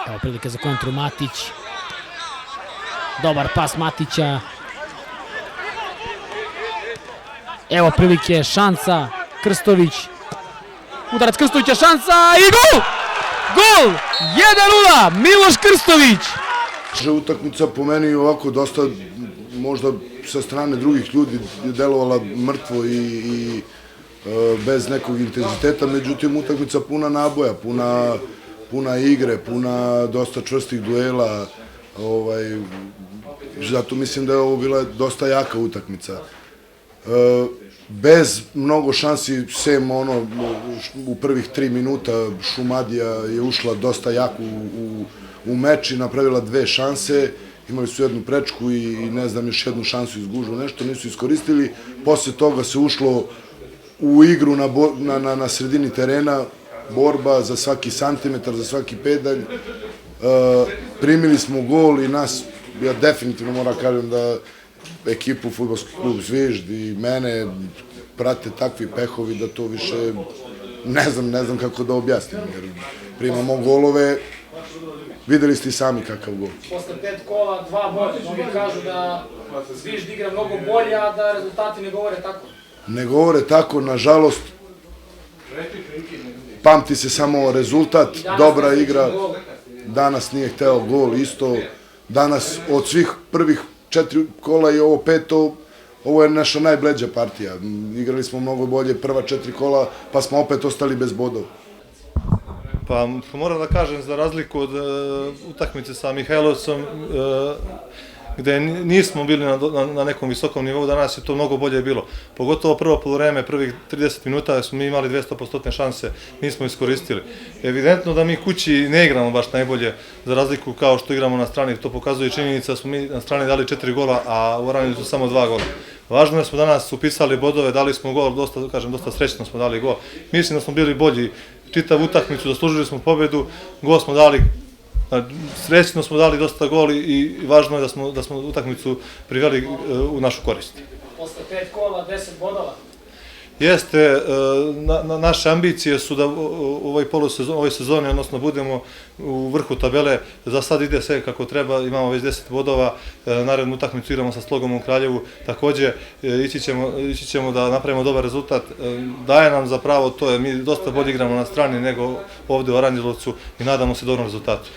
Evo prilike za kontru Matić. Dobar pas Matića. Evo prilike, šansa, Krstović. Udarac Krstovića, šansa i gol! Gol! 1:0, Miloš Krstović! Utakmica po meni ovako dosta, možda sa strane drugih ljudi, delovala mrtvo i bez nekog intenziteta, međutim utakmica puna naboja, puna igre, puna dosta čvrstih duela, zato mislim da je ovo bila dosta jaka utakmica. Bez mnogo šansi, sem ono u prvih 3 minuta Šumadija je ušla dosta jako u meč i napravila 2 šanse, imali su jednu prečku i ne znam još jednu šansu izgužu, nešto nisu iskoristili, posle toga se ušlo u igru na sredini terena, borba za svaki santimetar, za svaki pedalj, primili smo gol i nas, ja definitivno moram kažem da ekipu Fudbalski klub Zvižd i mene prate takvi pehovi da to više ne znam kako da objasnim, jer primamo golove, videli ste i sami kakav gol. Posle 5 kola, 2 boda, mnogi kažu da Zvižd igra mnogo bolje, a da rezultati ne govore tako. Ne govore tako, nažalost, pamti se samo rezultat, dobra igra, danas nije hteo gol isto, danas od svih prvih 4 kola i ovo 5. Ovo je naša najbleđa partija. Igrali smo mnogo bolje prva 4 kola, pa smo opet ostali bez bodova. Pa moram da kažem, za razliku od utakmice sa Mihajlovcem, gde nismo bili na nekom visokom nivou, danas je to mnogo bolje bilo. Pogotovo prvo poluvreme, prvih 30 minuta smo mi imali 200% šanse, nismo iskoristili. Evidentno da mi kući ne igramo baš najbolje, za razliku kao što igramo na strani, to pokazuje činjenica da smo mi na strani dali 4 gola, a u Oranju su samo 2 gola. Važno je da smo danas upisali bodove, dali smo gol, dosta srećno smo dali gol. Mislim da smo bili bolji čitavu utakmicu, zaslužili smo pobedu, gol smo dali, srećno smo dali dosta gol i važno je da smo utakmicu priveli u našu korist. Posle 5 kola, 10 bodova. Jeste, naše ambicije su da u ovoj sezoni, odnosno budemo u vrhu tabele, za sad ide sve kako treba, imamo već 10 bodova, narednu utakmicu igramo sa Slogom u Kraljevu, takođe ići ćemo da napravimo dobar rezultat, daje nam za pravo to, mi dosta bolje igramo na strani nego ovde u Aranđelovcu i nadamo se dobrom rezultatu.